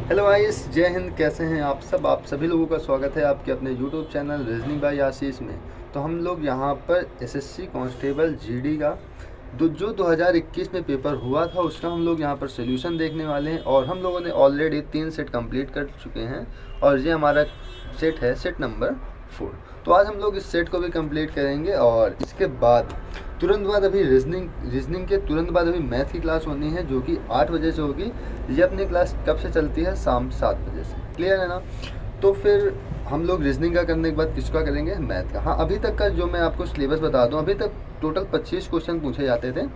Hello guys, जय हिंद। कैसे हैं आप सब? आप सभी लोगों का स्वागत है आपके अपने यूट्यूब चैनल रीजनिंग बाय आशीष में। तो हम लोग यहाँ पर एसएससी कांस्टेबल जीडी का जो 2021 में पेपर हुआ था उसका हम लोग यहाँ पर सोल्यूशन देखने वाले हैं। और हम लोगों ने ऑलरेडी 3 सेट कंप्लीट कर चुके हैं और ये हमारा सेट है सेट नंबर 4। तो आज हम लोग इस सेट को भी कंप्लीट करेंगे और इसके बाद तुरंत बाद अभी रीजनिंग के तुरंत बाद अभी मैथ की क्लास होनी है जो कि 8 बजे से होगी। ये अपनी क्लास कब से चलती है? शाम 7 बजे से। क्लियर है ना? तो फिर हम लोग रीजनिंग का करने के बाद किसका करेंगे? मैथ का। हाँ, अभी तक का जो मैं आपको सिलेबस बता दूं, अभी तक टोटल 25 क्वेश्चन पूछे जाते थे।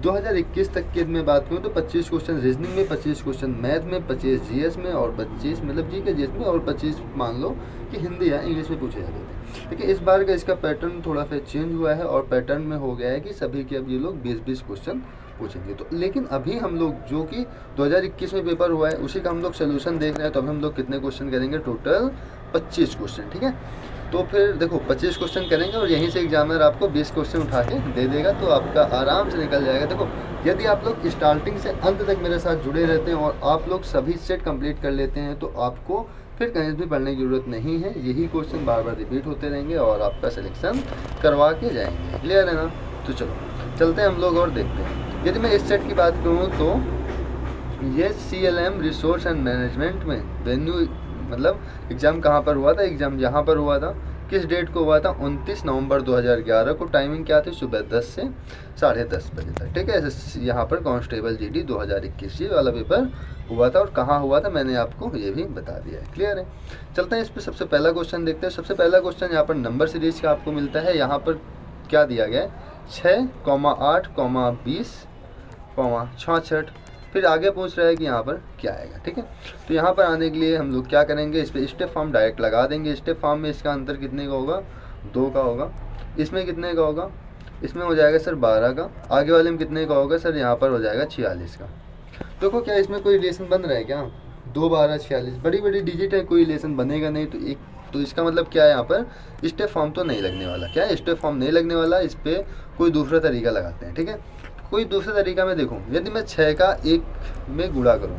2021 तक की मैं बात करूँ तो 25 क्वेश्चन रीजनिंग में, 25 क्वेश्चन मैथ में, 25 जीएस में और 25 मतलब जी के जीएस में और 25 मान लो कि हिंदी या इंग्लिश में पूछे जाते थे। लेकिन इस बार का इसका पैटर्न थोड़ा सा चेंज हुआ है और पैटर्न में हो गया है कि सभी के अब ये लोग 20-20 क्वेश्चन पूछेंगे। तो लेकिन अभी हम लोग जो कि 2021 में पेपर हुआ है उसी का हम लोग सोल्यूशन देख रहे हैं। तो अभी हम लोग कितने क्वेश्चन करेंगे? Total 25 question. ठीक है, तो फिर देखो 25 क्वेश्चन करेंगे और यहीं से एग्जामिनर आपको 20 क्वेश्चन उठा के दे देगा, तो आपका आराम से निकल जाएगा। देखो, यदि आप लोग स्टार्टिंग से अंत तक मेरे साथ जुड़े रहते हैं और आप लोग सभी सेट कंप्लीट कर लेते हैं तो आपको फिर कहीं भी पढ़ने की जरूरत नहीं है। यही क्वेश्चन बार बार रिपीट होते रहेंगे और आपका सिलेक्शन करवा के जाएंगे। क्लियर है ना? तो चलो चलते हैं हम लोग और देखते हैं। यदि मैं इस सेट की बात करूँ तो ये CLM रिसोर्स एंड मैनेजमेंट में वेन्यू मतलब एग्ज़ाम कहाँ पर हुआ था? एग्ज़ाम यहाँ पर हुआ था। किस डेट को हुआ था? 29 नवंबर 2011 को। टाइमिंग क्या थी? सुबह 10 से 10:30 बजे तक। ठीक है, यहाँ पर कांस्टेबल जीडी 2021 ये वाला पेपर हुआ था। और कहाँ हुआ था मैंने आपको ये भी बता दिया है। क्लियर है? चलते हैं इस पर। सबसे पहला क्वेश्चन देखते हैं। सबसे पहला क्वेश्चन यहाँ पर नंबर सीरीज का आपको मिलता है। यहाँ पर क्या दिया गया है? 6, 8, 20, 66। फिर आगे पूछ रहा है कि यहाँ पर क्या आएगा। ठीक है, तो यहाँ पर आने के लिए हम लोग क्या करेंगे? इस पर स्टेप फॉर्म डायरेक्ट लगा देंगे। स्टेप फॉर्म में इसका आंसर कितने का होगा? 2 का होगा। इसमें कितने का होगा? इसमें हो जाएगा सर 12 का। आगे वाले में कितने का होगा सर? यहाँ पर हो जाएगा 46 का। देखो क्या इसमें कोई रिलेशन बन रहा है क्या? 2, 12, 46 बड़ी बड़ी डिजिट है, कोई रिलेशन बनेगा नहीं। तो इसका मतलब क्या है? यहाँ पर स्टेप फॉर्म तो नहीं लगने वाला। क्या है? स्टेप फॉर्म नहीं लगने वाला। इस पर कोई दूसरा तरीका लगाते हैं। ठीक है, कोई दूसरा तरीका में देखो, यदि मैं 6 का 1 में गुणा करूँ,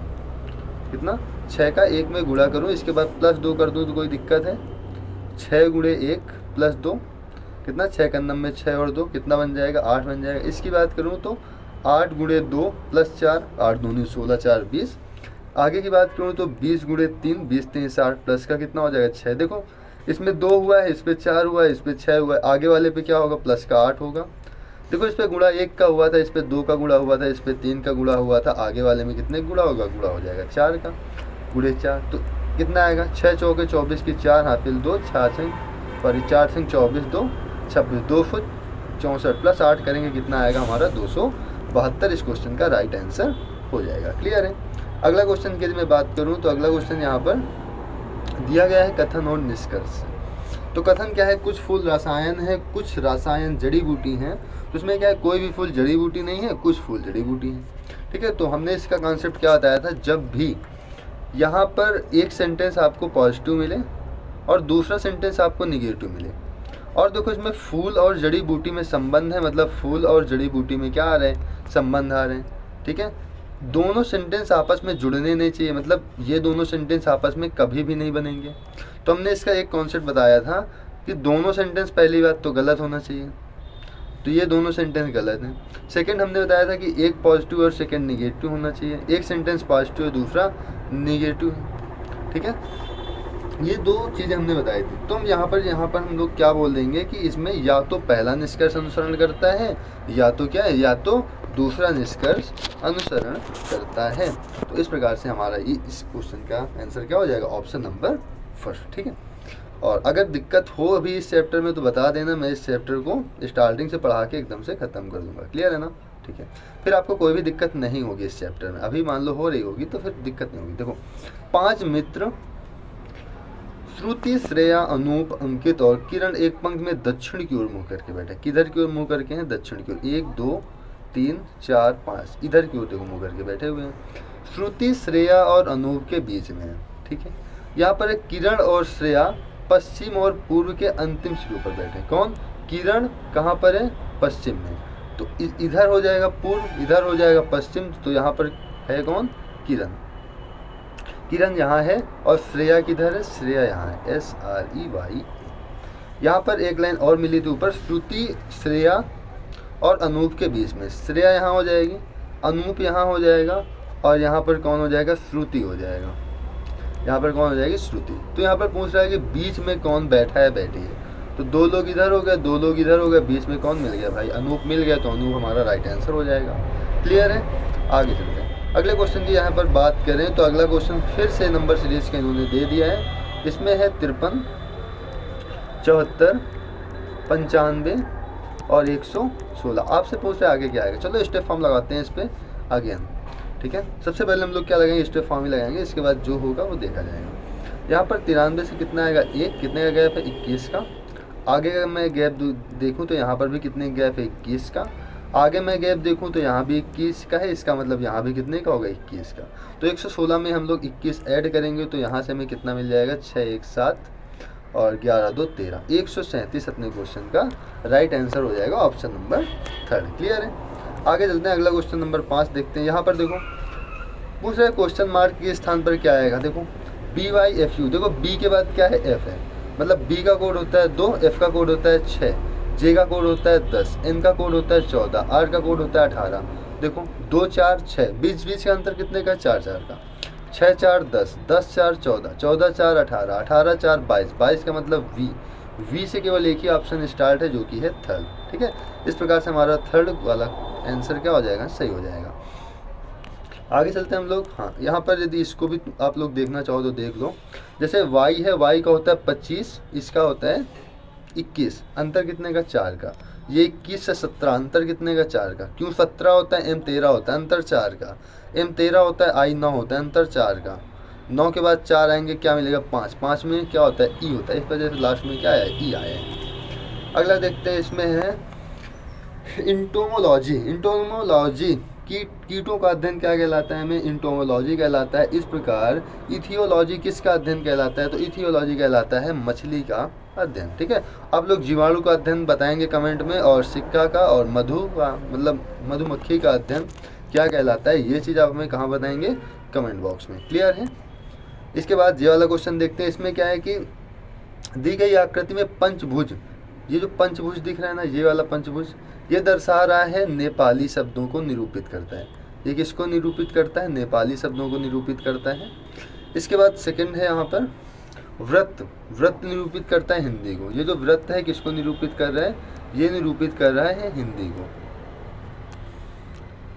कितना? 6 का 1 में गुणा करूँ, इसके बाद +2 कर दूँ तो कोई दिक्कत है? 6 गुणे 1 + 2 कितना? 6 का में 6 और 2 कितना बन जाएगा? 8 बन जाएगा। इसकी बात करूँ तो 8 गुणे 2 + 4, 8 दूनी 16, 4 20। आगे की बात करूँ तो 20 गुणे 3, 20 3 60 प्लस का कितना हो जाएगा? 6। देखो इसमें 2 हुआ है, इस पर 4 हुआ है, इस पर 6 हुआ है। आगे वाले पे क्या होगा? प्लस का 8 होगा। देखो इस पे गुणा 1 का हुआ था, इस पे 2 का गुणा हुआ था, इस पे 3 का गुणा हुआ था। आगे वाले में कितने गुणा होगा? गुणा हो जाएगा 4 का। गुणे 4 तो कितना आएगा? 6 चौके 24 की 4 हासिल 2, 4 4 24 2 26, 2 फुट 64 प्लस 8 करेंगे कितना आएगा हमारा? 272। इस क्वेश्चन का राइट आंसर हो जाएगा। क्लियर है? अगला क्वेश्चन की यदि मैं बात करूँ तो अगला क्वेश्चन यहाँ पर दिया गया है कथन और निष्कर्ष। तो कथन क्या है? कुछ फूल रसायन है, कुछ रसायन जड़ी बूटी हैं। तो इसमें क्या है? कोई भी फूल जड़ी बूटी नहीं है, कुछ फूल जड़ी बूटी हैं। ठीक है, तो हमने इसका कॉन्सेप्ट क्या बताया था? जब भी यहाँ पर एक सेंटेंस आपको पॉजिटिव मिले और दूसरा सेंटेंस आपको निगेटिव मिले, और देखो इसमें फूल और जड़ी बूटी में संबंध है, मतलब फूल और जड़ी बूटी में क्या आ रहे हैं? संबंध आ रहे हैं। ठीक है, दोनों सेंटेंस आपस में जुड़ने नहीं चाहिए, मतलब ये दोनों सेंटेंस आपस में कभी भी नहीं बनेंगे। तो हमने इसका एक कॉन्सेप्ट बताया था कि दोनों सेंटेंस पहली बात तो गलत होना चाहिए, तो ये दोनों सेंटेंस गलत हैं। सेकंड हमने बताया था कि एक पॉजिटिव और सेकंड निगेटिव होना चाहिए। एक सेंटेंस पॉजिटिव है, दूसरा निगेटिव है। ठीक है, ये 2 चीज़ें हमने बताई थी। तो हम यहाँ पर हम लोग क्या बोल देंगे कि इसमें या तो पहला निष्कर्ष अनुसरण करता है या तो क्या है? या तो दूसरा निष्कर्ष अनुसरण करता है। तो इस प्रकार से हमारा इस क्वेश्चन का आंसर क्या हो जाएगा? Option number 1। ठीक है, और अगर दिक्कत हो अभी इस चैप्टर में तो बता देना, मैं इस चैप्टर को स्टार्टिंग से पढ़ा के एकदम से ख़त्म कर दूंगा। क्लियर है ना? ठीक है, फिर आपको कोई भी दिक्कत नहीं होगी इस चैप्टर में। अभी मान लो हो रही होगी तो फिर दिक्कत नहीं होगी। देखो 5 मित्र श्रुति, श्रेया, अनूप, अंकित और किरण एक पंक्ति में दक्षिण की ओर मुंह करके बैठे। किधर की ओर मुंह करके हैं? दक्षिण की ओर। 1 2 3 4 5 इधर की ओर देखो मुंह करके बैठे हुए हैं। श्रुति श्रेया और अनूप के बीच में है। ठीक है, यहाँ पर किरण और श्रेया पश्चिम और पूर्व के अंतिम सिरों पर बैठे। कौन? किरण कहाँ पर है? पश्चिम में। तो इधर हो जाएगा पूर्व, इधर हो जाएगा पश्चिम, तो यहाँ पर है कौन? किरण। किरण यहाँ है और श्रेया किधर है, श्रेया यहाँ है, SREY। यहाँ पर एक लाइन और मिली थी ऊपर, श्रुति श्रेया और अनूप के बीच में, श्रेया यहाँ हो जाएगी, अनूप यहाँ हो जाएगा और यहाँ पर कौन हो जाएगा, श्रुति हो जाएगा। यहाँ पर कौन हो जाएगी, श्रुति। तो यहाँ पर पूछ रहा है कि बीच में कौन बैठा है, बैठी है, तो दो लोग इधर हो गए, दो लोग इधर हो गए, बीच में कौन मिल गया भाई, अनूप मिल गया, तो अनूप हमारा राइट आंसर हो जाएगा। क्लियर है, आगे चलते हैं। अगले क्वेश्चन की यहाँ पर बात करें तो अगला क्वेश्चन फिर से नंबर सीरीज का इन्होंने दे दिया है। इसमें है 53, 74, 95 और 116। आपसे पूछ रहे आगे क्या आएगा। चलो स्टेप फॉर्म लगाते हैं इस पर आगे हम, ठीक है। सबसे पहले हम लोग क्या लगाएंगे, स्टेप फॉर्म ही लगाएंगे, इसके बाद जो होगा वो देखा जाएगा। यहाँ पर 93 से कितना आएगा, 1, कितने का गैप है, 21 का। आगे का मैं गैप देखूँ तो यहाँ पर भी कितने गैप है, 21 का। आगे मैं गैप देखूँ तो यहाँ भी 21 का है, इसका मतलब यहाँ भी कितने का होगा, 21 का। तो 116 में हम लोग 21 ऐड करेंगे तो यहाँ से हमें कितना मिल जाएगा, 6, 1, 7 और 11, 2, 13, 137 अपने क्वेश्चन का राइट आंसर हो जाएगा, ऑप्शन नंबर 3। क्लियर है, आगे चलते हैं। अगला क्वेश्चन नंबर 5 देखते हैं। यहाँ पर देखो पूछ रहा है क्वेश्चन मार्क के स्थान पर क्या आएगा। देखो BYFU, देखो B के बाद क्या है, F है, मतलब B का कोड होता है 2, F का कोड होता है 6, J का कोड होता है 10, N का कोड होता है 14, R का कोड होता है 18। देखो 2, 4, 6, बीच का अंतर कितने का, 4, 4 का। 6, 4, 10, 10, 4, 14, 14, 4, 18, 18, 4, 22, 22 का मतलब V से केवल एक ही ऑप्शन स्टार्ट है जो कि है 3rd। ठीक है, इस प्रकार से हमारा 3rd वाला आंसर क्या हो जाएगा, सही हो जाएगा। आगे चलते हैं हम लोग। हाँ, यहाँ पर यदि इसको भी आप लोग देखना चाहो तो देख लो। जैसे Y है, Y का होता है 25, इसका होता है 21, अंतर कितने का, 4 का। ये 21 से 17, अंतर कितने का, 4 का। क्यों 17 होता है, M 13 होता है, अंतर 4 का। M 13 होता है, I 9 होता है, अंतर 4 का। 9 के बाद 4 आएंगे, क्या मिलेगा, 5। 5 में क्या होता है, E होता है, इस वजह से लास्ट में क्या आया, E आया है। अगला देखते हैं, इसमें है इंटोमोलॉजी। इंटोमोलॉजी कीटों का अध्ययन क्या कहलाता है, हमें इंटोमोलॉजी कहलाता है। इस प्रकार इथियोलॉजी किसका अध्ययन कहलाता है, तो इथियोलॉजी कहलाता है मछली का अध्ययन। ठीक है, आप लोग जीवाणु का अध्ययन बताएंगे कमेंट में, और सिक्का का और मधु का मतलब मधुमक्खी का अध्ययन क्या कहलाता है, ये चीज़ आप हमें कहाँ बताएंगे, कमेंट बॉक्स में। क्लियर है। इसके बाद ये वाला क्वेश्चन देखते हैं। इसमें क्या है कि दी गई आकृति में पंचभुज, ये जो पंचभुज दिख रहा है ना, ये वाला पंचभुज, ये दर्शा रहा है नेपाली शब्दों को निरूपित करता है। ये किसको निरूपित करता है, नेपाली शब्दों को निरूपित करता है। इसके बाद सेकंड है यहाँ पर व्रत। व्रत निरूपित करता है हिंदी को। ये जो व्रत है किसको निरूपित कर रहा है, ये निरूपित कर रहा है हिंदी को।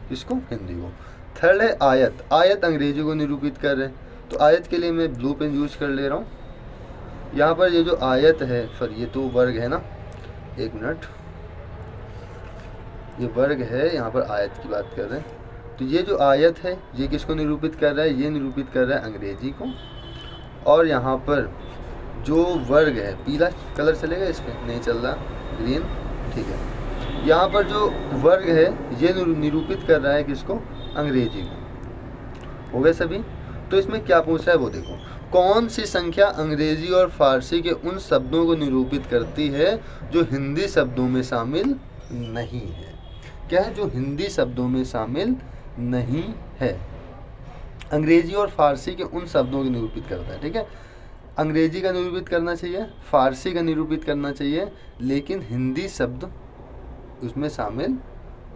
किसको, हिंदी को। थर्ड है आयत। आयत अंग्रेजी को निरूपित कर रहे हैं। तो आयत के लिए मैं ब्लू पेन यूज कर ले रहा हूँ। यहाँ पर ये जो आयत है, सॉरी ये तो वर्ग है ना, एक मिनट, ये वर्ग है, यहाँ पर आयत की बात कर रहे हैं। तो ये जो आयत है ये किसको निरूपित कर रहा है, ये निरूपित कर रहा है अंग्रेजी को। और यहाँ पर जो वर्ग है, पीला कलर चलेगा इस पर, नहीं चल रहा, ग्रीन, ठीक है। यहाँ पर जो वर्ग है ये निरूपित कर रहा है किसको, अंग्रेजी को। हो गए सभी। तो इसमें क्या पूछ रहा है वो देखो, कौन सी संख्या अंग्रेजी और फारसी के उन शब्दों को निरूपित करती है जो हिंदी शब्दों में शामिल नहीं है। क्या है, जो हिंदी शब्दों में शामिल नहीं है। अंग्रेजी और फारसी के उन शब्दों को निरूपित करता है। ठीक है, अंग्रेजी का निरूपित करना चाहिए, फारसी का निरूपित करना चाहिए, लेकिन हिंदी शब्द उसमें शामिल,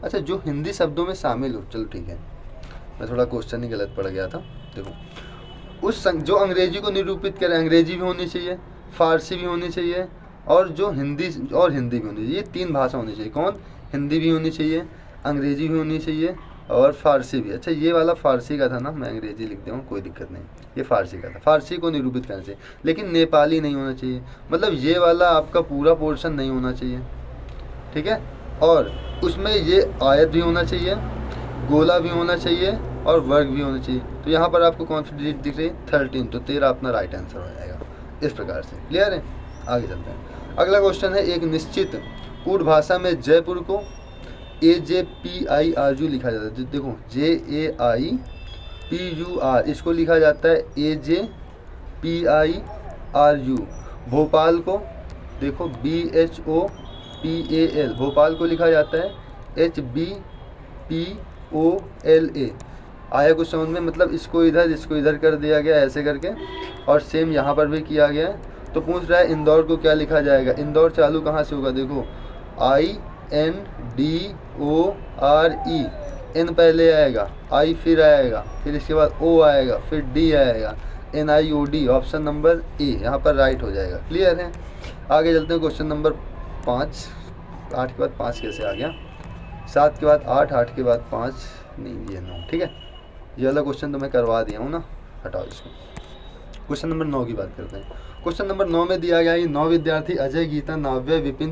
अच्छा जो हिंदी शब्दों में शामिल हो, चलो ठीक है, मैं थोड़ा क्वेश्चन ही गलत पड़ गया था। देखो उस जो अंग्रेजी को निरूपित करे, अंग्रेजी भी होनी चाहिए, फारसी भी होनी चाहिए, और जो हिंदी भी होनी चाहिए। ये 3 भाषा होनी चाहिए। कौन, हिंदी भी होनी चाहिए, अंग्रेजी भी होनी चाहिए और फारसी भी। अच्छा ये वाला फारसी का था ना, मैं अंग्रेजी लिख दे हूँ, कोई दिक्कत नहीं, ये फारसी का था। फारसी को निरूपित करना चाहिए, लेकिन नेपाली नहीं होना चाहिए, मतलब ये वाला आपका पूरा पोर्शन नहीं होना चाहिए। ठीक है, और उसमें ये आयत भी होना चाहिए, गोला भी होना चाहिए और वर्ग भी होना चाहिए। तो यहाँ पर आपको कौन सी डिजिट दिख रही है, 13, तो 13 अपना राइट आंसर हो जाएगा। इस प्रकार से क्लियर है। आगे चलते हैं। अगला क्वेश्चन है, एक निश्चित कूट भाषा में जयपुर को AJPIRU लिखा जाता है। देखो JAIPUR, इसको लिखा जाता है AJPIRU। भोपाल को देखो BHOPAL, भोपाल को लिखा जाता है HBPOLA। आया कुछ समझ में? मतलब इसको इधर कर दिया गया ऐसे करके, और सेम यहाँ पर भी किया गया है। तो पूछ रहा है इंदौर को क्या लिखा जाएगा। इंदौर चालू कहाँ से होगा? देखो INDORE, एन पहले आएगा, आई फिर आएगा, फिर इसके बाद ओ आएगा, फिर डी आएगा, NIOD। ऑप्शन नंबर ए यहाँ पर राइट हो जाएगा। क्लियर है? आगे चलते हैं क्वेश्चन नंबर 5। 8 के बाद 5 कैसे आ गया? 7 के बाद 8, 8 के बाद 5 नहीं, ये 9। ठीक है, ये वाला क्वेश्चन तो मैं करवा दिया हूँ ना, हटाओ इसको। क्वेश्चन नंबर 9 की बात करते हैं। क्वेश्चन नंबर 9 में दिया गया है 9 विद्यार्थी अजय, गीता, नाव्या, विपिन,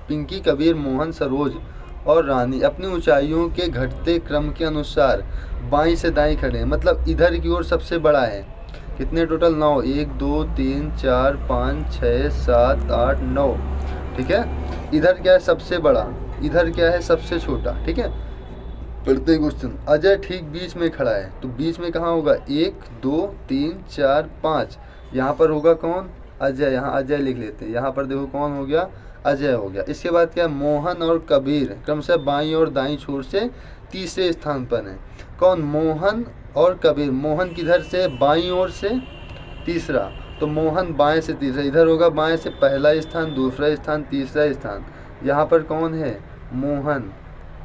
पिंकी, कबीर, मोहन, सरोज और रानी अपनी ऊंचाइयों के घटते क्रम के अनुसार बाईं से दाईं खड़े हैं। मतलब इधर की ओर सबसे बड़ा है। कितने टोटल? 9। 1 2 3 4 5 6 7 8 9। ठीक है, इधर क्या है? सबसे बड़ा। इधर क्या है? सबसे छोटा। ठीक है, पढ़ते क्वेश्चन। अजय ठीक बीच में खड़ा है, तो बीच में कहाँ होगा? 1 2 3 4 5। यहाँ पर होगा कौन? अजय। यहाँ अजय लिख लेते हैं। यहाँ पर देखो कौन हो गया? अजय हो गया। इसके बाद क्या? मोहन और कबीर क्रमशः बाईं और दाईं छोर से तीसरे स्थान पर हैं। कौन? मोहन और कबीर। मोहन किधर से? बाईं ओर से तीसरा, तो मोहन बाएं से तीसरा। इधर होगा बाएं से पहला स्थान, दूसरा स्थान, तीसरा स्थान। यहाँ पर कौन है? मोहन।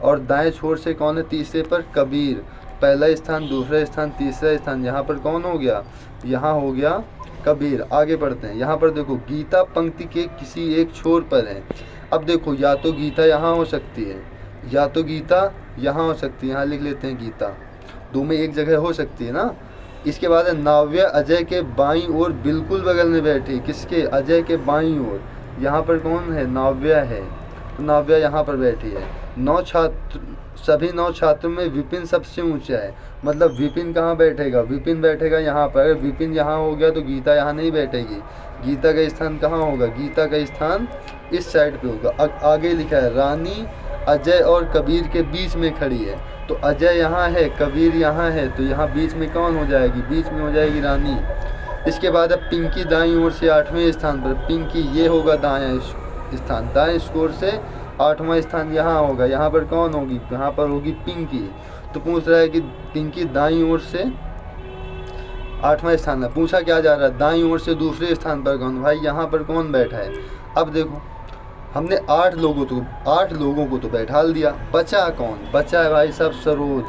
और दाएं छोर से कौन है? तीसरे पर कबीर। पहला स्थान, दूसरा स्थान, तीसरा स्थान। यहाँ पर कौन हो गया? यहाँ हो गया कबीर। आगे बढ़ते हैं। यहाँ पर देखो गीता पंक्ति के किसी एक छोर पर है। अब देखो या तो गीता यहाँ हो सकती है, या तो गीता यहाँ हो सकती है। यहाँ लिख लेते हैं गीता, दो में एक जगह हो सकती है ना। इसके बाद है नाव्या अजय के बाईं ओर बिल्कुल बगल में बैठी। किसके? अजय के बाईं ओर। यहाँ पर कौन है? नाव्या है, तो नाव्या यहाँ पर बैठी है। 9 छात्र, सभी 9 छात्रों में विपिन सबसे ऊंचा है। मतलब विपिन कहाँ बैठेगा? विपिन बैठेगा यहाँ पर। अगर विपिन यहाँ हो गया तो गीता यहाँ नहीं बैठेगी। गीता का स्थान कहाँ होगा? गीता का स्थान इस साइड पे होगा। आगे लिखा है रानी अजय और कबीर के बीच में खड़ी है। तो अजय यहाँ है, कबीर यहाँ है, तो यहाँ बीच में कौन हो जाएगी? बीच में हो जाएगी रानी। इसके बाद अब पिंकी दाईं ओर से 8वें स्थान पर। पिंकी ये होगा दायां स्थान, दाएं स्कोर से 8वां स्थान यहाँ होगा। यहाँ पर कौन होगी? यहाँ पर होगी पिंकी। तो पूछ रहा है कि पिंकी दाईं ओर से 8वां स्थान है। पूछा क्या जा रहा है? दाईं ओर से दूसरे स्थान पर कौन? भाई यहाँ पर कौन बैठा है? अब देखो हमने 8 लोगों को तो बैठाल दिया। बचा कौन? बचा है भाई साहब सरोज।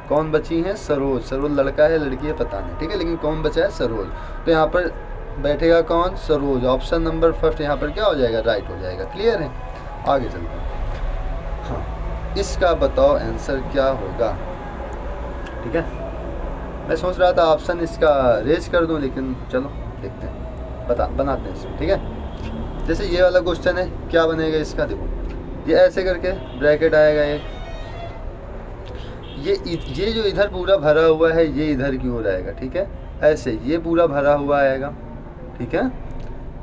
कौन बची है? सरोज। सरोज लड़का है लड़की है पता नहीं, ठीक है, लेकिन कौन बचा है? सरोज। तो यहाँ पर बैठेगा कौन? सरोज। ऑप्शन नंबर फर्स्ट यहाँ पर क्या हो जाएगा? राइट हो जाएगा। क्लियर है? आगे चलते हैं। हाँ, इसका बताओ आंसर क्या होगा। ठीक है, मैं सोच रहा था ऑप्शन इसका रेज कर दूं, लेकिन चलो देखते हैं, बनाते हैं इसमें। ठीक है, जैसे ये वाला क्वेश्चन है, क्या बनेगा इसका? देखो ये ऐसे करके ब्रैकेट आएगा एक, ये जो इधर पूरा भरा हुआ है ये इधर की ओर आएगा। ठीक है, ऐसे ये पूरा भरा हुआ आएगा। ठीक है,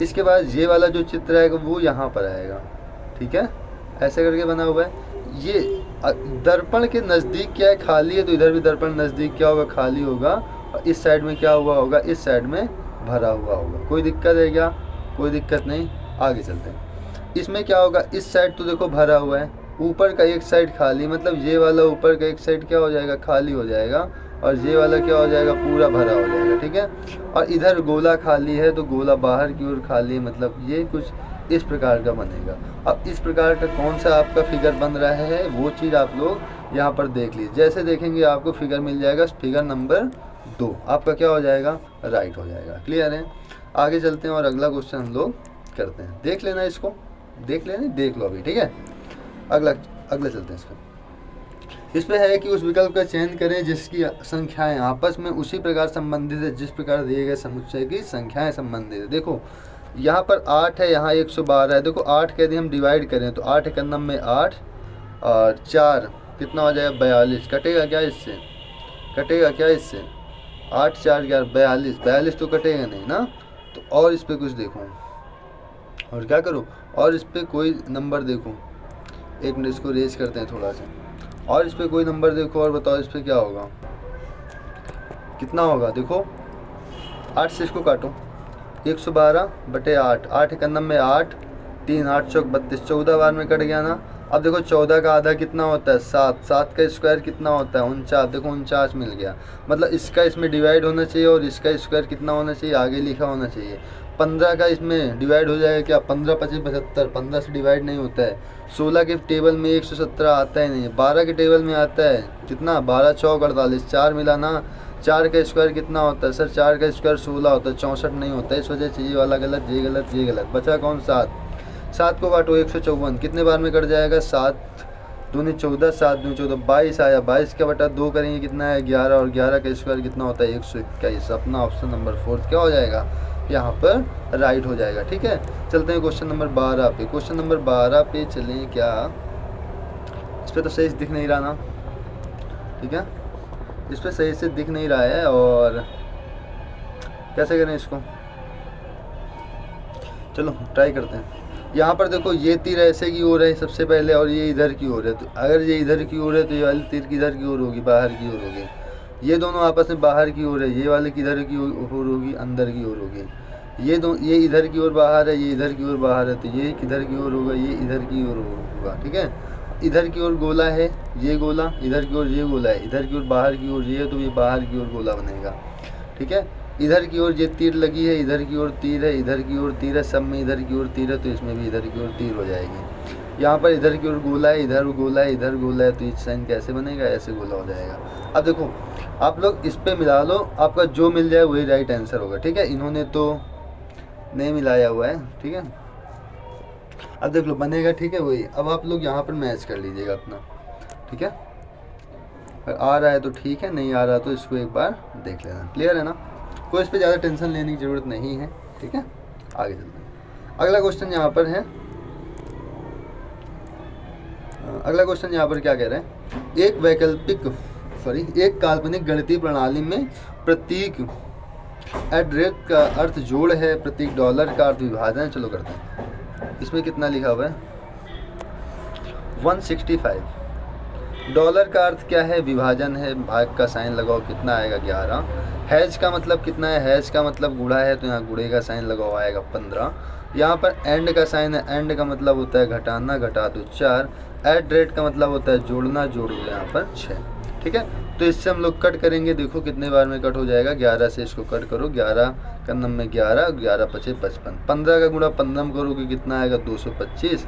इसके बाद ये वाला जो चित्र आएगा वो यहाँ पर आएगा। ठीक है, ऐसे करके बना हुआ है। ये दर्पण के नज़दीक क्या है? खाली है, तो इधर भी दर्पण नज़दीक क्या होगा? खाली होगा। और इस साइड में क्या हुआ होगा? इस साइड में भरा हुआ होगा। कोई दिक्कत है क्या? कोई दिक्कत नहीं। आगे चलते हैं। इसमें क्या होगा? इस साइड तो देखो भरा हुआ है, ऊपर का एक साइड खाली, मतलब ये वाला ऊपर का एक साइड क्या हो जाएगा? खाली हो जाएगा। और ये वाला क्या हो जाएगा? पूरा भरा हो जाएगा। ठीक है, और इधर गोला खाली है, तो गोला बाहर की ओर खाली है। मतलब ये कुछ इस प्रकार का बनेगा। अब इस प्रकार का कौन सा आपका फिगर बन रहा है वो चीज़ आप लोग यहाँ पर देख लीजिए। जैसे देखेंगे आपको फिगर मिल जाएगा, फिगर नंबर 2 आपका क्या हो जाएगा? राइट हो जाएगा। क्लियर है? आगे चलते हैं और अगला क्वेश्चन हम लोग करते हैं। देख लेना इसको, देख लेना, देख लो अभी। ठीक है, अगला चलते हैं इसका। इसमें है कि उस विकल्प का चयन करें जिसकी संख्याएं आपस में उसी प्रकार संबंधित है जिस प्रकार दिए गए समुच्चय की संख्याएं संबंधित है। देखो यहाँ पर 8 है, यहाँ 112 है। देखो 8 के यदि हम डिवाइड करें तो 8 एक में 8 और 4 कितना हो जाएगा? 42। कटेगा क्या इससे? कटेगा क्या इससे? 8 4 11 42। 42 तो कटेगा नहीं ना। तो और इस पर कुछ देखो, और क्या करो, और इस पर कोई नंबर देखो। एक मिनट इसको रेज करते हैं थोड़ा सा, और इस पर कोई नंबर देखो और बताओ इस पर क्या होगा? कितना होगा? देखो 8 से इसको काटो, 112/8। 8 एक में 8, 3 8 चौक 32, 14 बार में कट गया ना। अब देखो 14 का आधा कितना होता है 7, 7 का स्क्वायर कितना होता है 49, देखो 49 मिल गया। मतलब इसका इसमें डिवाइड होना चाहिए और इसका स्क्वायर कितना होना चाहिए, आगे लिखा होना चाहिए। 15 का इसमें डिवाइड हो जाएगा क्या, 15 25 75, 15 से डिवाइड नहीं होता है। 16 के टेबल में 117 आता ही नहीं, 12 के टेबल में आता है कितना, 12 चौक 48, 4 मिला ना। 4 का स्क्वायर कितना होता है सर, 4 का स्क्वायर 16 होता है, 64 नहीं होता है। इस वजह से ये वाला गलत, ये गलत, ये गलत। बचा कौन, 7। 7 को काटो 154, कितने बार में कट जाएगा, 7 दूनी 14, 7 दूनी 14, 22 आया। 22 का बटा 2 करेंगे कितना है, 11, और 11 का स्क्वायर कितना होता है 121। अपना ऑप्शन नंबर 4 क्या हो जाएगा, यहाँ पर राइट हो जाएगा। ठीक है, चलते हैं क्वेश्चन नंबर 12 पे। क्वेश्चन नंबर 12 पे चलें क्या, इस पर तो सही से दिख नहीं रहा ना, ठीक है, इस पर सही से दिख नहीं रहा है, और कैसे करें इसको, चलो ट्राई करते हैं। यहाँ पर देखो ये तीर ऐसे की ओर है सबसे पहले, और ये इधर की ओर है। तो अगर ये इधर की ओर है तो ये वाली तीर किधर की ओर होगी, बाहर की ओर होगी। ये दोनों आपस में बाहर की ओर है, ये वाले किधर की ओर होगी, अंदर की ओर होगी। ये इधर की ओर बाहर है, ये इधर की ओर बाहर है, तो ये किधर की ओर होगा, ये इधर की ओर होगा। ठीक है, इधर की ओर गोला है, ये गोला, इधर की ओर ये गोला है, इधर की ओर बाहर की ओर ये है, तो ये बाहर की ओर गोला बनेगा। ठीक है, इधर की ओर ये तीर लगी है, इधर की ओर तीर है, इधर की ओर तीर है, सब में इधर की ओर तीर है, तो इसमें भी इधर की ओर तीर हो जाएगी। यहाँ पर इधर की ओर गोला है, इधर गोला है, इधर गोला है, तो ये साइन कैसे बनेगा, ऐसे गोला हो जाएगा। अब देखो आप लोग इस पे मिला लो, आपका जो मिल जाए वही राइट आंसर होगा। ठीक है, इन्होंने तो नहीं मिलाया हुआ है। ठीक है, अब देख लो बनेगा। ठीक है, वही। अब आप लोग यहाँ पर मैच कर लीजिएगा अपना। ठीक है, अगर आ रहा है तो ठीक है, नहीं आ रहा तो इसको एक बार देख लेना। क्लियर है ना, कोई इस पर ज़्यादा टेंशन लेने की ज़रूरत नहीं है। ठीक है, आगे चलते हैं। अगला क्वेश्चन यहाँ पर है, अगला क्वेश्चन यहाँ पर क्या कह रहे हैं, एक काल्पनिक गणितीय प्रणाली में प्रतीक एड्रेट का अर्थ जोड़ है, प्रतीक डॉलर का अर्थ विभाजन है। चलो करते हैं। इसमें कितना लिखा हुआ है, 165। डॉलर का अर्थ क्या है, विभाजन है, भाग का साइन लगाओ, कितना आएगा 11। हैज का मतलब कितना है, हैज का मतलब गुणा है, तो यहाँ गुणे का साइन लगाओ, आएगा 15। यहाँ पर एंड का साइन है, एंड का मतलब होता है घटाना, घटा दो 4। एट रेट का मतलब होता है जोड़ना, जोड़ दो यहाँ पर 6। ठीक है, तो इससे हम लोग कट करेंगे, देखो कितने बार में कट हो जाएगा, 11 से इसको कट करो, 11 का नम में 11, 11 पचे 55, 15 का गुणा 15 करोगे कितना आएगा 225।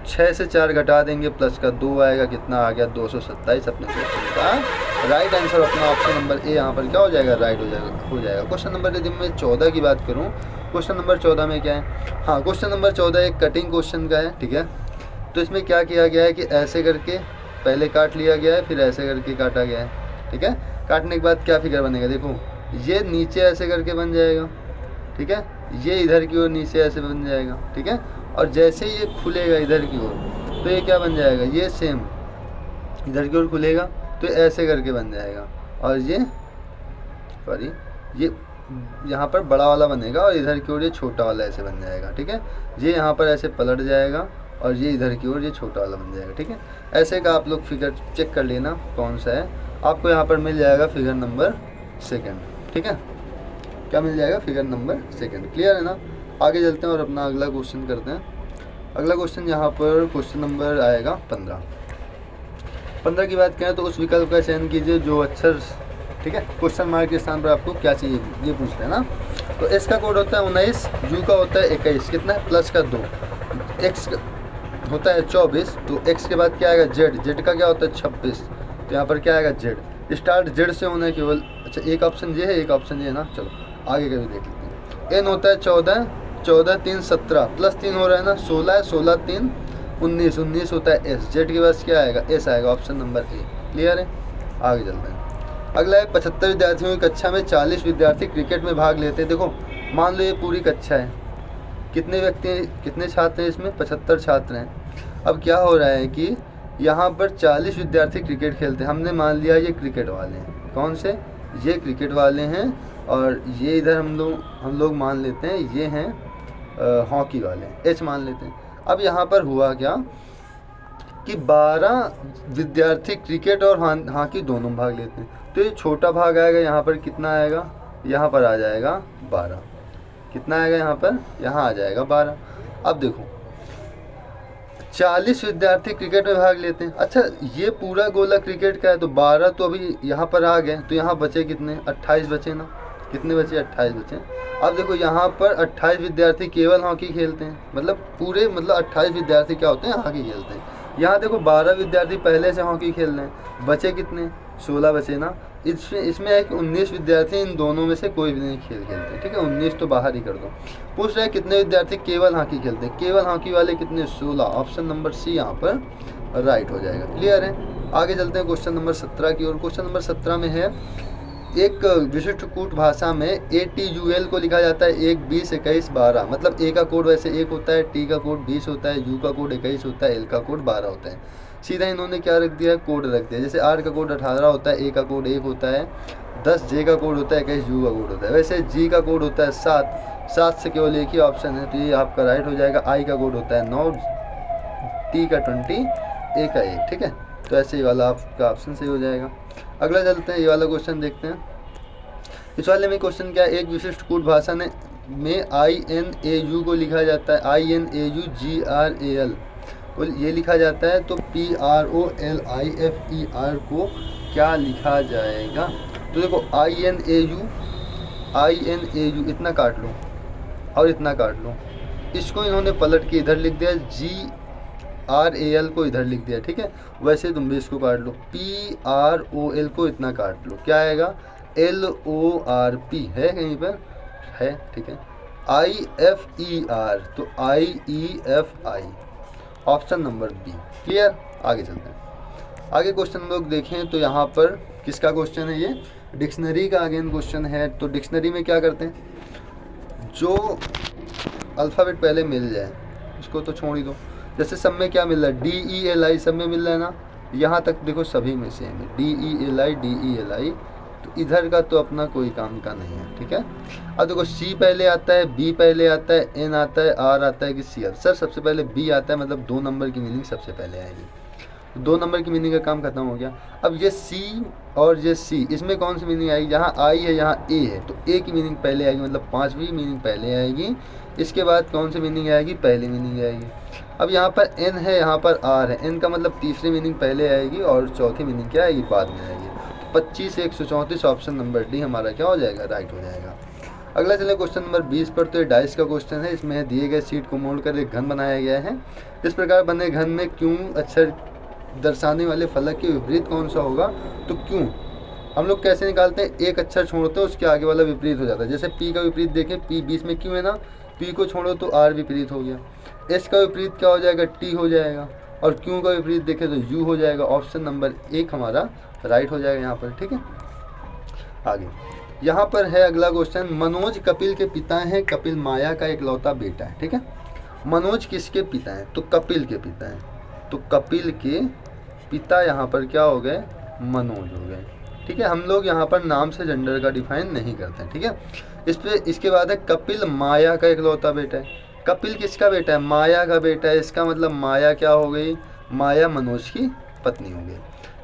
6 से 4 घटा देंगे, प्लस का 2 आएगा, कितना आ गया 227। अपने क्वेश्चन का राइट आंसर अपना ऑप्शन नंबर ए यहाँ पर क्या हो जाएगा, राइट हो जाएगा। क्वेश्चन नंबर यदि मैं 14 की बात करूँ, क्वेश्चन नंबर 14 में क्या है, हाँ क्वेश्चन नंबर 14 एक कटिंग क्वेश्चन का है। ठीक है, तो इसमें क्या किया गया है कि ऐसे करके पहले काट लिया गया है, फिर ऐसे करके काटा गया है। ठीक है, काटने के बाद क्या फिगर बनेगा, देखो ये नीचे ऐसे करके बन जाएगा। ठीक है, ये इधर की ओर नीचे ऐसे बन जाएगा। ठीक है, और जैसे ये खुलेगा इधर की ओर तो ये क्या बन जाएगा, ये सेम इधर की ओर खुलेगा तो ऐसे करके बन जाएगा, और ये सॉरी ये यहाँ पर बड़ा वाला बनेगा, और इधर की ओर ये छोटा वाला ऐसे बन जाएगा। ठीक है, ये यहाँ पर ऐसे पलट जाएगा, और ये इधर की ओर ये छोटा वाला बन जाएगा। ठीक है, ऐसे का आप लोग फिगर चेक कर लेना कौन सा है, आपको यहाँ पर मिल जाएगा फिगर नंबर 2। ठीक है, क्या मिल जाएगा, फिगर नंबर 2। क्लियर है ना, आगे चलते हैं और अपना अगला क्वेश्चन करते हैं। अगला क्वेश्चन यहाँ पर क्वेश्चन नंबर आएगा 15। 15 की बात करें तो उस विकल्प का चयन कीजिए जो अक्षर, ठीक है, क्वेश्चन मार्क के स्थान पर आपको क्या चाहिए ये पूछते हैं ना। तो एस का कोड होता है 19, यू का होता है 21, कितना है प्लस का 2, एक्स होता है 24, तो एक्स के बाद क्या आएगा जेड, जेड का क्या होता है 26, तो यहाँ पर क्या आएगा जेड। स्टार्ट जेड से होना है केवल, अच्छा एक ऑप्शन ये है, एक ऑप्शन ये है ना। चलो आगे का भी देख लेते हैं। एन होता है 14, 14 3 17, प्लस 3 हो रहा है ना 16 है, 16 3 19, 19 होता है एस। जेड के पास क्या आएगा, एस आएगा, ऑप्शन नंबर ए। क्लियर है, आगे चलते हैं। अगला है 75 विद्यार्थियों की कक्षा में 40 विद्यार्थी क्रिकेट में भाग लेते हैं। देखो मान लो ये पूरी कक्षा है, कितने व्यक्ति, कितने छात्र हैं इसमें, 75 छात्र हैं। अब क्या हो रहा है कि यहाँ पर 40 विद्यार्थी क्रिकेट खेलते हैं, हमने मान लिया ये क्रिकेट वाले हैं। कौन से, ये क्रिकेट वाले हैं, और ये इधर हम लोग मान लेते हैं ये हैं हॉकी वाले, एच मान लेते हैं। अब यहाँ पर हुआ क्या कि 12 विद्यार्थी क्रिकेट और हॉकी दोनों भाग लेते हैं, तो ये छोटा भाग आएगा, यहाँ पर कितना आएगा, यहाँ पर आ जाएगा 12, कितना आएगा यहाँ पर, यहाँ आ जाएगा 12। अब देखो 40 विद्यार्थी क्रिकेट में भाग लेते हैं। अच्छा, ये पूरा गोला क्रिकेट का है, तो 12 तो अभी यहाँ पर आ गए, तो यहाँ बचे कितने? 28 बचे ना। कितने बचे? 28 बचे। अब देखो यहाँ पर 28 विद्यार्थी केवल हॉकी खेलते हैं, मतलब पूरे 28 विद्यार्थी क्या होते हैं? हॉकी खेलते हैं। यहाँ देखो 12 विद्यार्थी पहले से हॉकी खेल रहे हैं, बचे कितने? 16 बचे ना। इसमें है कि 19 विद्यार्थी इन दोनों में से कोई भी नहीं खेलते, ठीक है, 19 तो बाहर ही कर दो। पूछ रहे हैं कितने विद्यार्थी केवल हॉकी खेलते हैं? केवल हॉकी वाले कितने? 16। ऑप्शन नंबर सी यहाँ पर राइट हो जाएगा। क्लियर है? आगे चलते हैं क्वेश्चन नंबर 17 की ओर। क्वेश्चन नंबर 17 में है, एक विशिष्ट कूट भाषा में ATUL को लिखा जाता है 1, 20, 21, 12। मतलब A का कोड वैसे 1 होता है, T का कोड 20 होता है, U का कोड 21 होता है, L का कोड 12 होता है। सीधा इन्होंने क्या रख दिया? कोड रख दिया। जैसे R का कोड 18 होता है, A का कोड 1 होता है, 10 J का कोड होता है, 21 U का कोड होता है। वैसे G का कोड होता है 7 से केवल एक ही ऑप्शन है, तो ये आपका राइट हो जाएगा। I का कोड होता है 9, T का 20, A का 1, ठीक है। तो ऐसे ही वाला आपका ऑप्शन सही हो जाएगा। अगला चलते हैं, ये वाला क्वेश्चन देखते हैं। इस वाले में क्वेश्चन क्या है? एक विशिष्ट कूट भाषा में INAU को लिखा जाता है, INAUGRAL को ये लिखा जाता है, तो PROLIFER को क्या लिखा जाएगा? तो देखो INAU इतना काट लो और इतना काट लो, इसको इन्होंने पलट के इधर लिख दिया, GRAL को इधर लिख दिया, ठीक है। वैसे तुम भी इसको काट लो, PROL को इतना काट लो, क्या आएगा? LORP है कहीं पर? है, ठीक है। IFER तो IEFI, option number B. Clear? आगे चलते हैं। आगे क्वेश्चन हम लोग देखें तो यहाँ पर किसका क्वेश्चन है? ये डिक्शनरी का अगेन क्वेश्चन है। तो डिक्शनरी में क्या करते हैं? जो अल्फ़ाबेट पहले मिल जाए उसको तो छोड़ ही दो। जैसे सब में क्या मिल रहा है? DELI सब में मिल रहा है ना। यहाँ तक देखो सभी में सेम है, DELI। तो इधर का तो अपना कोई काम का नहीं है, ठीक है। अब देखो C पहले आता है, B पहले आता है, N आता है, R आता है कि C आता है? सर सबसे पहले B आता है, मतलब 2 नंबर की मीनिंग सबसे पहले आएगी। 2 नंबर की मीनिंग का काम खत्म हो गया। अब ये C और ये C, इसमें कौन सी मीनिंग आएगी? जहाँ I है यहाँ A है, तो A की मीनिंग पहले आएगी, मतलब 5वीं मीनिंग पहले आएगी। इसके बाद कौन सी मीनिंग आएगी? पहली मीनिंग आएगी। अब यहाँ पर N है, यहाँ पर R है, N का मतलब तीसरी मीनिंग पहले आएगी और चौथी मीनिंग क्या आएगी? बाद में आएगी। 25 134 ऑप्शन नंबर डी हमारा क्या हो जाएगा? राइट हो जाएगा। अगला चले क्वेश्चन नंबर 20 पर। तो ये डाइस का क्वेश्चन है। इसमें दिए गए सीट को मोड़ कर एक घन बनाया गया है। इस प्रकार बने घन में क्यों अक्षर दर्शाने वाले फलक के विपरीत कौन सा होगा? तो क्यों हम लोग कैसे निकालते हैं? एक अक्षर छोड़ते हैं, उसके आगे वाला विपरीत हो जाता है। जैसे P का विपरीत देखें, P बीच में क्यों है ना, P को छोड़ो तो R विपरीत हो गया। S का विपरीत क्या हो जाएगा? T हो जाएगा। और Q का विपरीत देखें तो U हो जाएगा। ऑप्शन नंबर 1 हमारा राइट हो जाएगा यहाँ पर, ठीक है। आगे यहाँ पर है अगला क्वेश्चन। मनोज कपिल के पिता हैं, कपिल माया का इकलौता बेटा है, ठीक है। मनोज किसके पिता हैं? तो कपिल के पिता हैं। तो कपिल के पिता यहाँ पर क्या हो गए? मनोज हो गए, ठीक है। हम लोग यहाँ पर नाम से जेंडर का डिफाइन नहीं करते हैं, ठीक है। इसके बाद है कपिल माया का इकलौता बेटा है। कपिल किसका बेटा है? माया का बेटा है। इसका मतलब माया क्या हो गई? माया मनोज की पत्नी हो गई।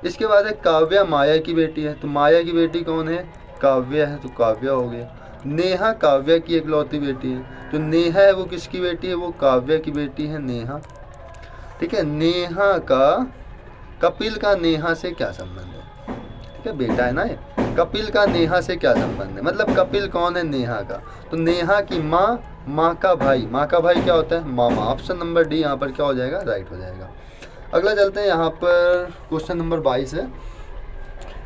इसके बाद है काव्या माया की बेटी है। तो माया की बेटी कौन है? काव्या है, तो काव्या हो गया। नेहा काव्या की इकलौती बेटी है। तो नेहा है वो किसकी बेटी है? वो काव्या की बेटी है, नेहा, ठीक है। नेहा का, कपिल का नेहा से क्या संबंध है? ठीक है, बेटा है ना ये। कपिल का नेहा से क्या संबंध है? मतलब कपिल कौन है? नेहा का। तो नेहा की माँ, माँ का भाई। माँ का भाई क्या होता है? मामा। ऑप्शन नंबर डी यहाँ पर क्या हो जाएगा? राइट हो जाएगा। अगला चलते हैं, यहाँ पर क्वेश्चन नंबर 22 है।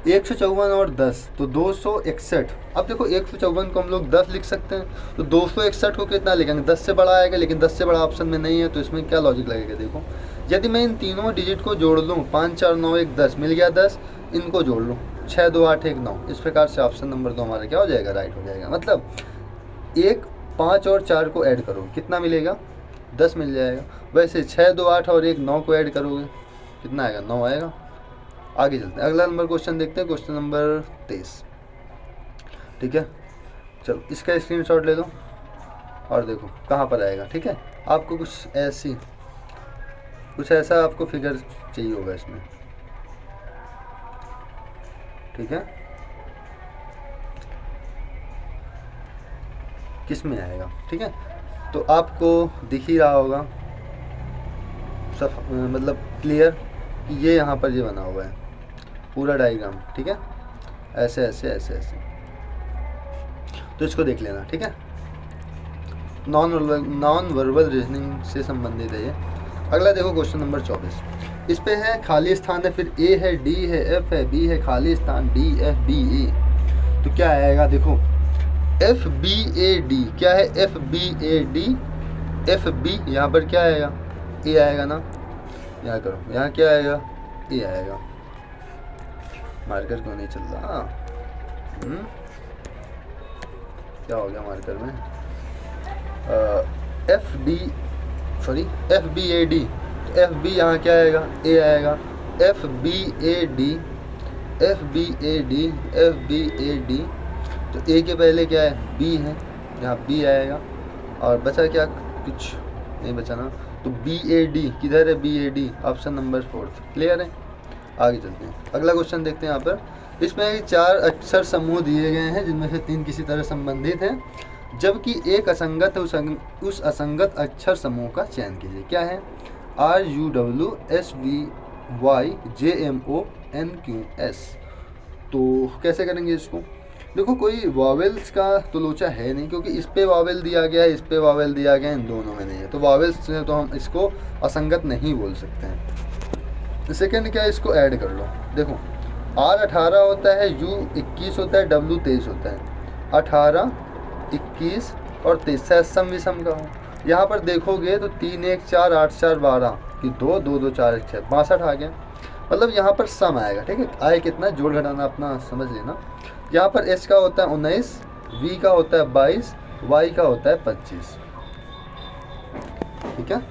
154 और 10 तो 261। अब देखो 154 को हम लोग 10 लिख सकते हैं, तो 261 को कितना लिखेंगे? 10 से बड़ा आएगा, लेकिन 10 से बड़ा ऑप्शन में नहीं है। तो इसमें क्या लॉजिक लगेगा? देखो, यदि मैं इन तीनों डिजिट को जोड़ लूँ, 5 4 9 1 10 मिल गया 10, इनको जोड़ लूँ 6 2 8 1 9, इस प्रकार से ऑप्शन नंबर 2 हमारा क्या हो जाएगा? राइट हो जाएगा। मतलब 1 5 और 4 को ऐड करो, कितना मिलेगा? 10 मिल जाएगा। वैसे 6 2 8 और 1 9 को ऐड करोगे, कितना आएगा? 9 आएगा। आगे चलते हैं, अगला नंबर क्वेश्चन देखते हैं, क्वेश्चन नंबर 23, ठीक है। चलो इसका स्क्रीनशॉट ले लो और देखो कहाँ पर आएगा, ठीक है। आपको कुछ ऐसा आपको फिगर चाहिए होगा इसमें, ठीक है। किस में आएगा, ठीक है। तो आपको दिख ही रहा होगा, मतलब क्लियर कि ये यहाँ पर ये बना हुआ है पूरा डायग्राम, ठीक है, ऐसे ऐसे ऐसे ऐसे। तो इसको देख लेना, ठीक है। नॉन वर्बल रीजनिंग से संबंधित है ये। अगला देखो क्वेश्चन नंबर 24। इस पे है खाली स्थान है, फिर ए है, डी है, एफ है, बी है, खाली स्थान डी, एफ, बी, ए। तो क्या आएगा देखो, एफ बी ए डी क्या है, F B A D, F B यहाँ पर क्या आएगा, ए आएगा ना, यहाँ करो, यहाँ क्या आएगा, ए आएगा। मार्कर क्यों नहीं चल रहा, क्या हो गया मार्कर में, एफ बी ए डी, तो एफ बी यहाँ क्या आएगा, ए आएगा, F B A D, F B A D, F B A D. तो ए के पहले क्या है, बी है, यहाँ बी आएगा, और बचा क्या, कुछ नहीं बचा ना, तो बी ए डी किधर है, B A D, option number 4। Clear है, आगे चलते हैं। अगला क्वेश्चन देखते हैं। यहाँ पर इसमें 4 अक्षर समूह दिए गए हैं जिनमें से 3 किसी तरह संबंधित हैं, जबकि एक असंगत उस असंगत अक्षर समूह का चयन कीजिए। क्या है, R U W S V Y J M O N Q S. तो कैसे करेंगे इसको, देखो कोई वावेल्स का तो लोचा है नहीं, क्योंकि इस पे वावेल दिया गया है, इस पे वावेल दिया गया है, इन दोनों में नहीं है, तो वावेल्स से तो हम इसको असंगत नहीं बोल सकते हैं। सेकेंड क्या है, इसको ऐड कर लो। देखो आर 18 होता है, यू 21 होता है, डब्ल्यू 23 होता है। 18, 21 और 23 शायद सम विषम का हो। यहाँ पर देखोगे तो 3 1 4 8 4 12 कि 2 2 2 4 1 6 62 आ गया, मतलब यहाँ पर सम आएगा, ठीक है। आए कितना, जोड़ घटाना अपना समझ लेना। यहाँ पर एस का होता है 19, वी का होता है 22, वाई का होता है 25, ठीक है।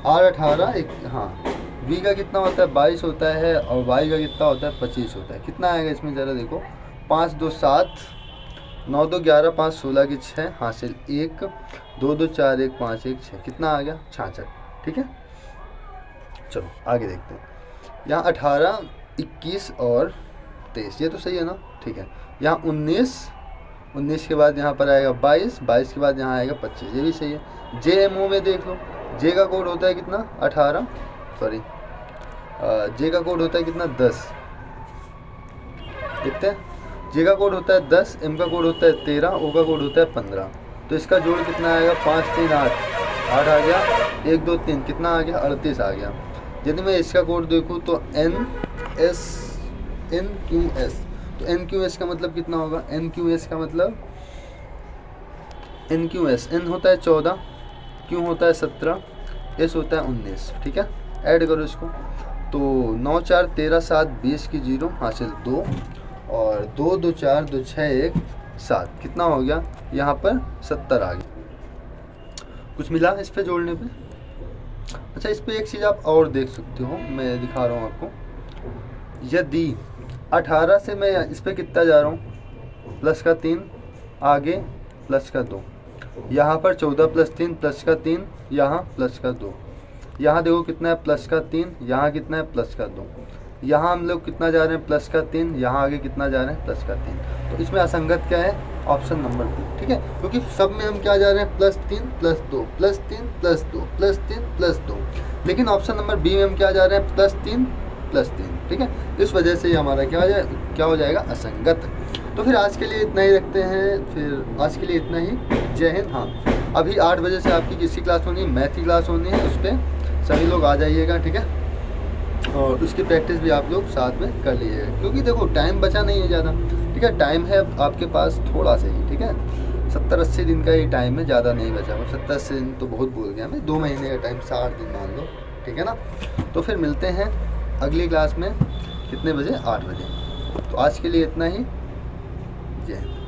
आर 18 हाँ, वी का कितना होता है 22 होता है, और वाई का कितना होता है 25 होता है। कितना आएगा इसमें ज़रा देखो, 5 2 7, 9 2 11, 5 16 की 6, हासिल 1, 2 2 4 1 5 1 6, कितना आ गया 66, ठीक है। चलो आगे देखते हैं। यहाँ 18 21 और 23 ये तो सही है ना, ठीक है। यहाँ 19 के बाद यहाँ पर आएगा 22 के बाद यहाँ आएगा 25, ये भी सही है। जे एम ओ में देख लो, जे का कोड होता है कितना 18, सॉरी जे का कोड होता है कितना 10, देखते हैं। जे का कोड होता है 10, एम का कोड होता है 13, ओ का कोड होता है 15। तो इसका जोड़ कितना आएगा, 5 3 8 आ गया, 1 2 3 कितना आ गया 38 आ गया। यदि मैं इसका कोड देखूँ तो एन क्यू एस, तो एन क्यू एस का मतलब कितना होगा, एन क्यू एस का मतलब एन क्यू एस, एन होता है 14, क्यू होता है 17, एस होता है 19, ठीक है। ऐड करो इसको, तो 9 4 13 7 20 की 0 हासिल 2, और 2 2 4 2 6 1 7, कितना हो गया यहाँ पर 70 आ गया। कुछ मिला इस पे जोड़ने पे। अच्छा, इस पे एक चीज़ आप और देख सकते हो, मैं दिखा रहा हूँ आपको। यदि 18 से मैं इस पे कितना जा रहा हूँ, प्लस का 3, आगे प्लस का 2, यहाँ पर 14 प्लस 3 प्लस का 3, यहाँ प्लस का 2, यहाँ देखो कितना है प्लस का 3, यहाँ कितना है प्लस का 2, यहाँ हम लोग कितना जा रहे हैं प्लस का 3, यहाँ आगे कितना जा रहे हैं प्लस का 3। तो इसमें असंगत क्या है, ऑप्शन नंबर 2, ठीक है, क्योंकि सब में हम क्या जा रहे हैं plus 3 plus 2 plus 3 plus 2 plus 3 plus 2, लेकिन ऑप्शन नंबर बी में हम क्या जा रहे हैं प्लस 3 प्लस 3, ठीक है। इस वजह से हमारा क्या हो जाएगा असंगत। तो फिर आज के लिए इतना ही रखते हैं, फिर आज के लिए इतना ही। जय हिंद। हाँ, अभी 8 बजे से आपकी किसी क्लास होनी है, मैथ की क्लास होनी है, उस पर सभी लोग आ जाइएगा, ठीक है, और उसकी प्रैक्टिस भी आप लोग साथ में कर लीजिएगा, क्योंकि देखो टाइम बचा नहीं है ज़्यादा, ठीक है। टाइम है आपके पास थोड़ा सा ही, ठीक है, 70-80 दिन का ही टाइम है, ज़्यादा नहीं बचा हुआ। 70-80 दिन तो बहुत बोल गया मैं, 2 महीने का टाइम, 60 दिन मान लो, ठीक है ना। तो फिर मिलते हैं अगली क्लास में, कितने बजे, 8 बजे। तो आज के लिए इतना ही। जय हिंद।